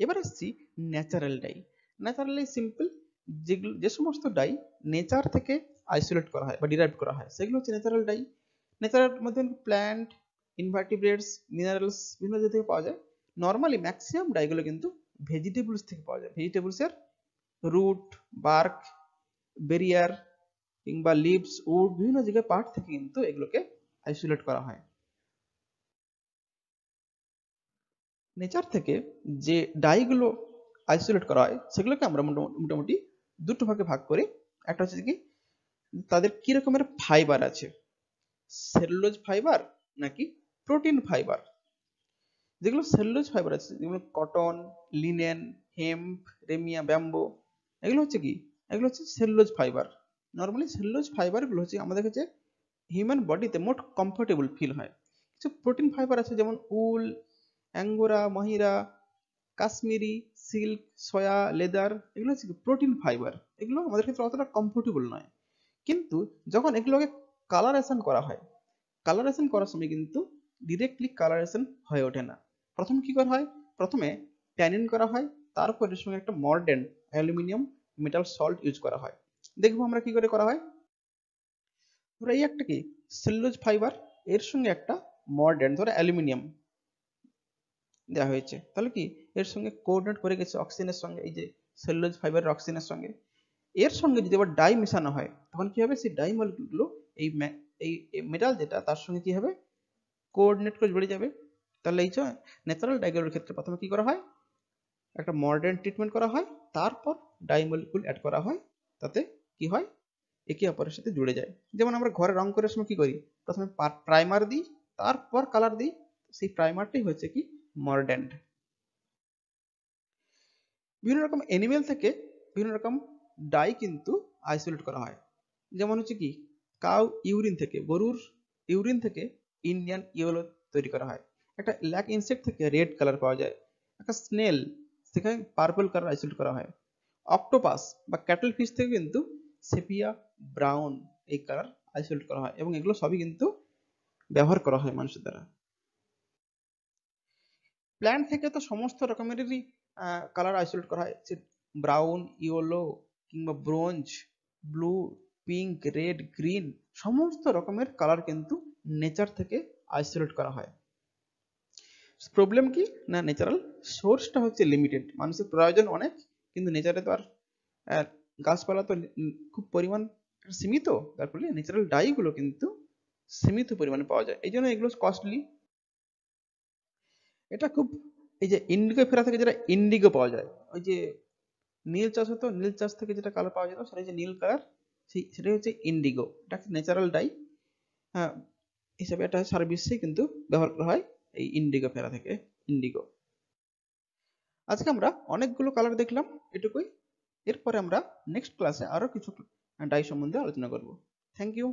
এবার আসছি natural die. Naturally simple, যেগুলো যে সমস্ত ডাই নেচার থেকে আইসোলেট করা হয় বা ডিরাইভ করা হয় সেগুলো হচ্ছে ন্যাচারাল ডাই। ন্যাচারাল মধ্যে প্ল্যান্ট, ইনভার্টিব্রেটস, মিনারেলস বিভিন্ন জায়গা থেকে পাওয়া যায়। নর্মালি ম্যাক্সিমাম ডাইগুলো কিন্তু ভেজিটেবলস থেকে পাওয়া যায়। ভেজিটেবলসের রুট, বার্ক, বেরিয়ার কিংবা লিভস, উড বিভিন্ন জায়গায় পার্ট থেকে কিন্তু এগুলোকে আইসোলেট করা হয়। নেচার থেকে যে ডাইগুলো আইসোলেট করা হয় সেগুলোকে আমরা মোটামুটি দুটো ভাগে ভাগ করি। একটা হচ্ছে কি তাদের কি রকমের ফাইবার আছে, সেলুলোজ ফাইবার নাকি প্রোটিন ফাইবার। যেগুলো সেলুলোজ ফাইবার আছে, যেগুলো কটন, লিনেন, হেম্প, রেমিয়া, ব্যাম্বো, এগুলো হচ্ছে কি, এগুলো হচ্ছে সেলুলোজ ফাইবার। নর্মালি সেলুলোজ ফাইবারগুলো হচ্ছে আমাদের কাছে হিউম্যান বডিতে মোট কমফোর্টেবল ফিল হয়। কিছু প্রোটিন ফাইবার আছে যেমন wool, angora, mohair, Kashmiri, silk, soya, leather, এগুলো হচ্ছে প্রোটিন ফাইবার। এগুলো আমাদের ক্ষেত্রে অতটা কমফোর্টেবল নয়। কিন্তু যখন এগুলোকে কালারেশন করা হয়, কালারেশন করার সময় কিন্তু ডিরেক্টলি কালারেশন হয়ে ওঠে না। প্রথম কি করা হয়, প্রথমে ট্যানিন করা হয়, তারপর এর সঙ্গে একটা মর্ডেন্ট অ্যালুমিনিয়াম মেটাল সল্ট ইউজ করা হয়। দেখবো আমরা কি করে করা হয়। ধরো এই একটা কি সেলুলোজ ফাইবার, এর সঙ্গে একটা মর্ডেন্ট ধরো অ্যালুমিনিয়াম দেওয়া হয়েছে, তাহলে কি এর সঙ্গে কোঅর্ডিনেট করে গেছে অক্সিজেনের সঙ্গে, এই যে সেলুলোজ ফাইবারের অক্সিজেনের সঙ্গে। এর সঙ্গে যদি আবার ডাই মেশানো হয় তখন কি হবে, সেই ডাই মলিকিউলগুলো এই এই মেটাল যেটা তার সঙ্গে কি হবে, কোঅর্ডিনেট করে জুড়ে যাবে। তাহলে এই যে ন্যাচারাল ডাইগুলোর ক্ষেত্রে প্রথমে কি করা হয়, একটা মডার্ন ট্রিটমেন্ট করা হয়, তারপর ডাই মলিকিউল অ্যাড করা হয়, তাতে কি হয় একে অপরের সাথে জুড়ে যায়। যেমন আমরা ঘরে রং করার সময় কি করি, প্রথমে প্রাইমার দিই, তারপর কালার দিই, সেই প্রাইমারটাই হচ্ছে কি মর্ডেন্ট। বিভিন্ন রকম অ্যানিমেল থেকে বিভিন্ন রকম ডাই কিন্তু আইসোলেট করা হয়। যেমন হচ্ছে কি কাউ ইউরিন থেকে, গরুর ইউরিন থেকে ইন্ডিয়ান ইয়েলো তৈরি করা হয়। একটা ল্যাক ইনসেক্ট থেকে রেড কালার পাওয়া যায়। একটা স্নেল সেখানে পার্পল কালার আইসোলেট করা হয়। অক্টোপাস বা ক্যাটল ফিশ থেকে কিন্তু সেপিয়া ব্রাউন এই কালার আইসোলেট করা হয়, এবং এগুলো সবই কিন্তু ব্যবহার করা হয় মানুষের দ্বারা। প্ল্যান্ট থেকে তো সমস্ত রকমেরই কালার আইসোলেট করা হয়, ব্রাউন, ইয়েলো কিংবা bronze, blue, pink, red, green, সমস্ত রকমের কালার কিন্তু নেচার থেকে আইসোলেট করা হয়। প্রবলেম কি না, ন্যাচারাল সোর্সটা হচ্ছে লিমিটেড, মানুষের প্রয়োজন অনেক, কিন্তু নেচারে তো আর গাছপালা তো খুব পরিমাণ সীমিত, তার ফলে ন্যাচারাল ডাইগুলো কিন্তু সীমিত পরিমাণে পাওয়া যায়, এই জন্য এগুলো কস্টলি। এটা খুব, এই যে ইন্ডিগো ফেরা থেকে যেটা ইন্ডিগো পাওয়া যায়, ওই যে নীল চাষ হতো, নীল চাষ থেকে যেটা কালার পাওয়া যেত সেটা হচ্ছে নীল কালার, সেটাই হচ্ছে ইন্ডিগো। এটা একটা ন্যাচারাল ডাই হ্যাঁ হিসাবে এটা সারা বিশ্বে কিন্তু ব্যবহার করা হয় এই ইন্ডিগো ফেরা থেকে ইন্ডিগো। আজকে আমরা অনেকগুলো কালার দেখলাম, এটুকুই। এরপরে আমরা নেক্সট ক্লাসে আরো কিছু ডাই সম্বন্ধে আলোচনা করব। Thank you.